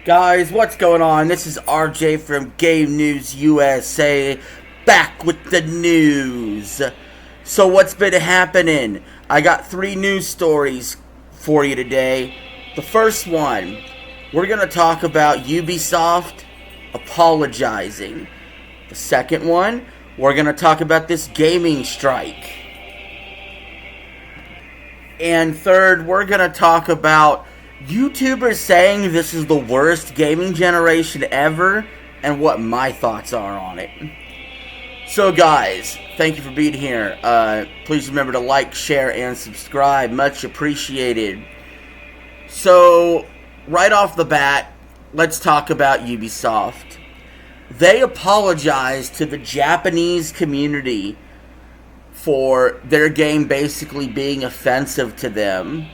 Guys, what's going on? This is RJ from Game News USA, back with the news. So what's been happening? I got 3 news stories for you today. The first one, we're going to talk about Ubisoft apologizing. The second one, we're going to talk about this gaming strike. And third, we're going to talk about YouTubers saying this is the worst gaming generation ever, and what my thoughts are on it. So guys, thank you for being here. Please remember to like, share, and subscribe. Much appreciated. So, right off the bat, let's talk about Ubisoft. They apologized to the Japanese community for their game basically being offensive to them.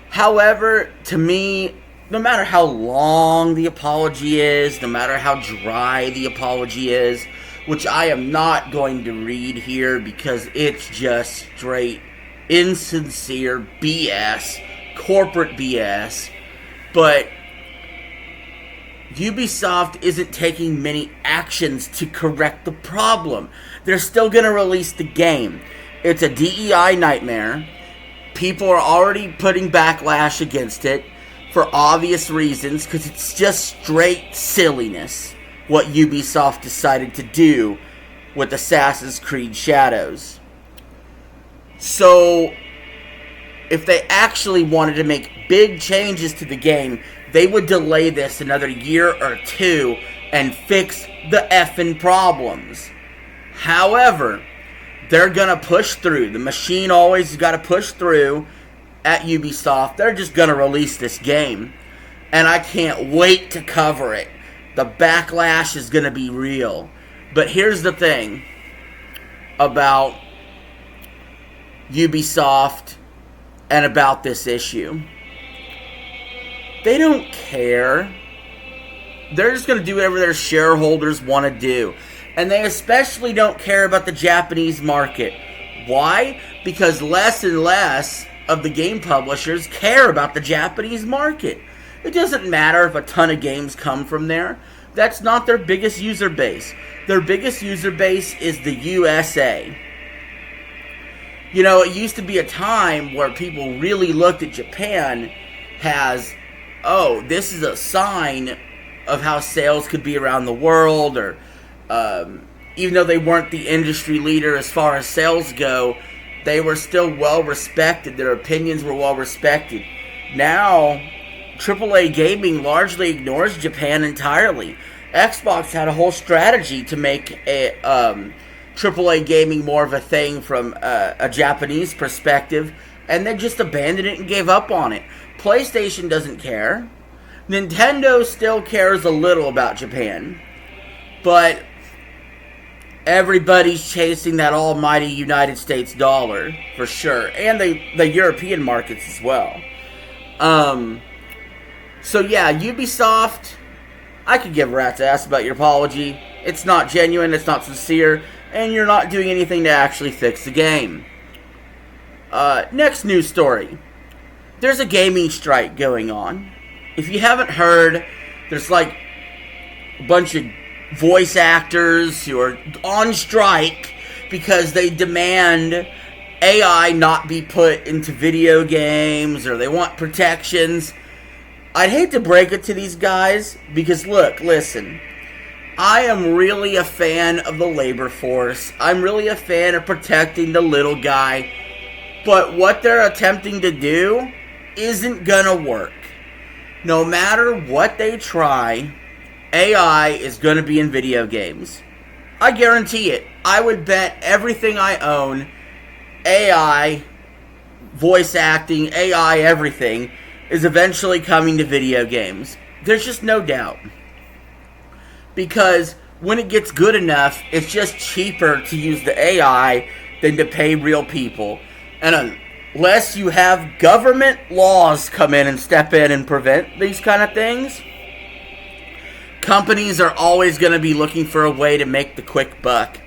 However, to me, no matter how long the apology is, no matter how dry the apology is, which I am not going to read here because it's just straight insincere BS, corporate BS, but Ubisoft isn't taking many actions to correct the problem. They're still going to release the game. It's a DEI nightmare. People are already putting backlash against it for obvious reasons because it's just straight silliness what Ubisoft decided to do with Assassin's Creed Shadows. So, if they actually wanted to make big changes to the game, they would delay this another year or two and fix the effing problems. However, they're going to push through. The machine always got to push through at Ubisoft. They're just going to release this game. And I can't wait to cover it. The backlash is going to be real. But here's the thing about Ubisoft and about this issue. They don't care. They're just going to do whatever their shareholders want to do. And they especially don't care about the Japanese market. Why? Because less and less of the game publishers care about the Japanese market. It doesn't matter if a ton of games come from there. That's not their biggest user base. Their biggest user base is the USA. You know, it used to be a time where people really looked at Japan as, oh, this is a sign of how sales could be around the world, or even though they weren't the industry leader as far as sales go, they were still well respected. Their opinions were well respected. Now, AAA gaming largely ignores Japan entirely. Xbox had a whole strategy to make AAA gaming more of a thing from a Japanese perspective, and they just abandoned it and gave up on it. PlayStation doesn't care. Nintendo still cares a little about Japan, but everybody's chasing that almighty United States dollar, for sure. And the European markets as well. So yeah, Ubisoft, I could give a rat's ass about your apology. It's not genuine, it's not sincere, and you're not doing anything to actually fix the game. Next news story. There's a gaming strike going on. If you haven't heard, there's like a bunch of voice actors who are on strike because they demand AI not be put into video games, or they want protections. I'd hate to break it to these guys because listen, I am really a fan of the labor force. I'm really a fan of protecting the little guy, but what they're attempting to do isn't gonna work. No matter what they try, AI is going to be in video games. I guarantee it. I would bet everything I own, AI, voice acting, AI everything, is eventually coming to video games. There's just no doubt. Because when it gets good enough, it's just cheaper to use the AI than to pay real people. And unless you have government laws come in and step in and prevent these kind of things, companies are always going to be looking for a way to make the quick buck.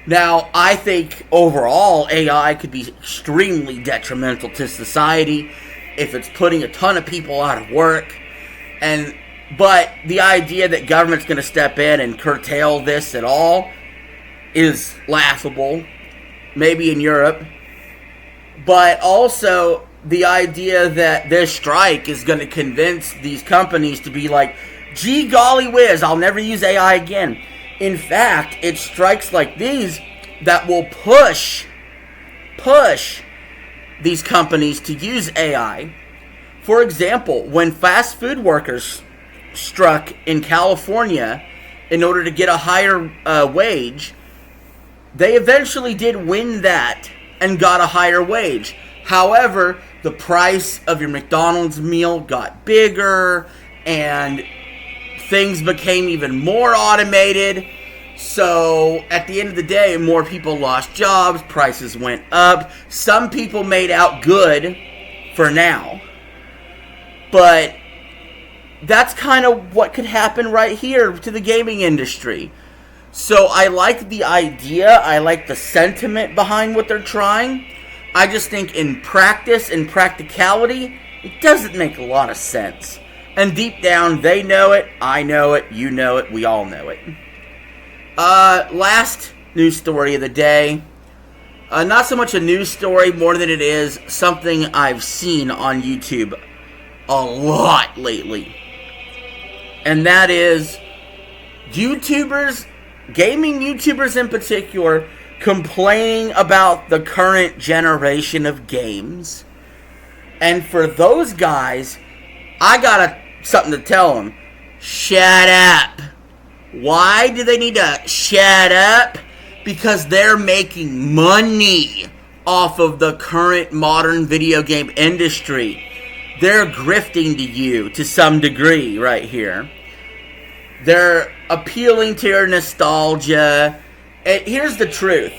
Now, I think overall AI could be extremely detrimental to society if it's putting a ton of people out of work. And But the idea that government's going to step in and curtail this at all is laughable. Maybe in Europe. But also the idea that this strike is going to convince these companies to be like, gee golly whiz, I'll never use AI again. In fact, it's strikes like these that will push these companies to use AI. For example, when fast food workers struck in California in order to get a higher wage, they eventually did win that and got a higher wage. However, the price of your McDonald's meal got bigger and things became even more automated. So at the end of the day, more people lost jobs, prices went up. Some people made out good for now. But that's kind of what could happen right here to the gaming industry. So I like the idea, I like the sentiment behind what they're trying. I just think in practice, in practicality, it doesn't make a lot of sense. And deep down, they know it, I know it, you know it, we all know it. Last news story of the day. Not so much a news story, more than it is something I've seen on YouTube a lot lately. And that is YouTubers, gaming YouTubers in particular, complaining about the current generation of games. And for those guys, I got something to tell them. Shut up. Why do they need to shut up? Because they're making money off of the current modern video game industry. They're grifting to you to some degree right here. They're appealing to your nostalgia. And here's the truth.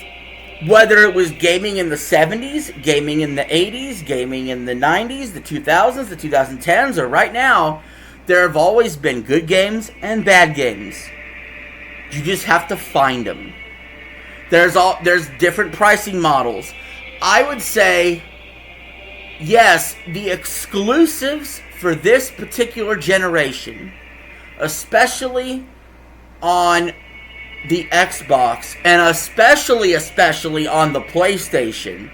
Whether it was gaming in the 70s, gaming in the 80s, gaming in the 90s, the 2000s, the 2010s, or right now, there have always been good games and bad games. You just have to find them. There's different pricing models. I would say, yes, the exclusives for this particular generation, especially on the Xbox, and especially on the PlayStation,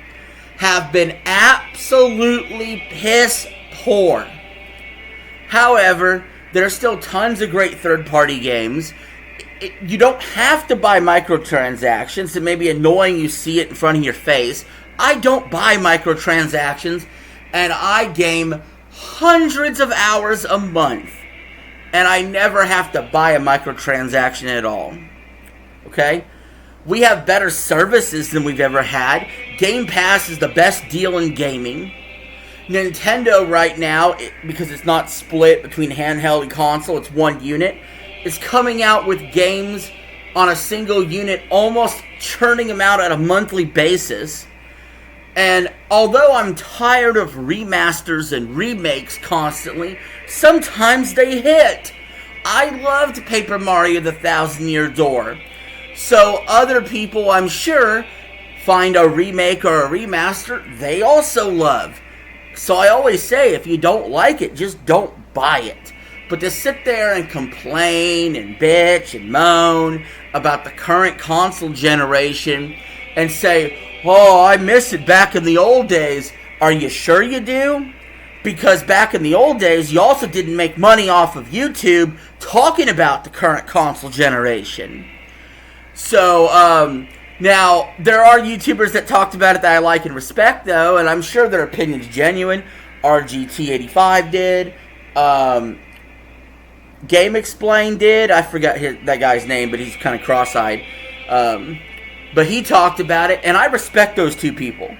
have been absolutely piss poor. However, there's still tons of great third-party games. You don't have to buy microtransactions. It may be annoying you see it in front of your face. I don't buy microtransactions, and I game hundreds of hours a month, and I never have to buy a microtransaction at all. Okay? We have better services than we've ever had. Game Pass is the best deal in gaming. Nintendo right now, because it's not split between handheld and console, it's one unit, is coming out with games on a single unit, almost churning them out on a monthly basis. And although I'm tired of remasters and remakes constantly, sometimes they hit. I loved Paper Mario: The Thousand Year Door. So other people, I'm sure, find a remake or a remaster they also love. So I always say, if you don't like it, just don't buy it. But to sit there and complain and bitch and moan about the current console generation and say, oh, I miss it back in the old days. Are you sure you do? Because back in the old days, you also didn't make money off of YouTube talking about the current console generation. So, now, there are YouTubers that talked about it that I like and respect, though, and I'm sure their opinion's genuine. RGT85 did. Game Explain did. I forgot that guy's name, but he's kind of cross-eyed. But he talked about it, and I respect those two people.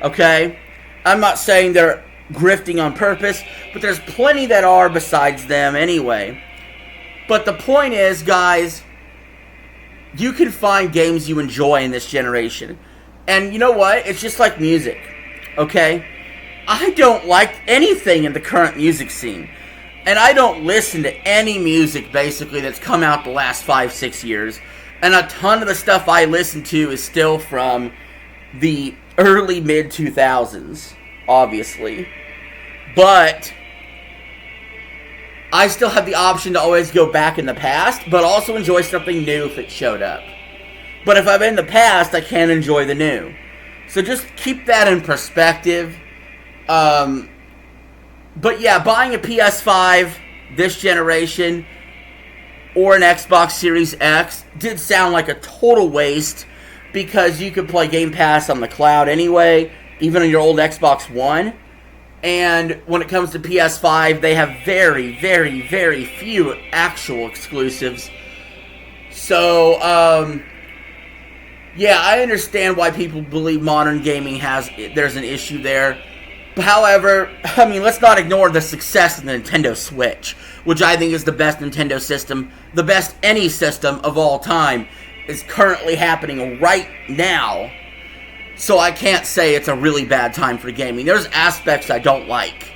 Okay? I'm not saying they're grifting on purpose, but there's plenty that are besides them anyway. But the point is, guys, you can find games you enjoy in this generation. And you know what? It's just like music. Okay? I don't like anything in the current music scene. And I don't listen to any music, basically, that's come out the last 5-6 years. And a ton of the stuff I listen to is still from the early mid-2000s, obviously. But I still have the option to always go back in the past, but also enjoy something new if it showed up. But if I'm in the past, I can't enjoy the new. So just keep that in perspective. But yeah, buying a PS5 this generation or an Xbox Series X did sound like a total waste, because you could play Game Pass on the cloud anyway, even on your old Xbox One. And when it comes to PS5, they have very, very, very few actual exclusives. So, yeah, I understand why people believe modern gaming there's an issue there. However, I mean, let's not ignore the success of the Nintendo Switch, which I think is the best Nintendo system, the best any system of all time, is currently happening right now. So I can't say it's a really bad time for gaming. There's aspects I don't like.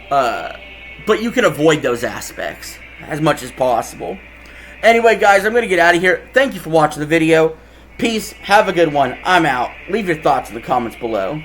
But you can avoid those aspects as much as possible. Anyway, guys, I'm going to get out of here. Thank you for watching the video. Peace. Have a good one. I'm out. Leave your thoughts in the comments below.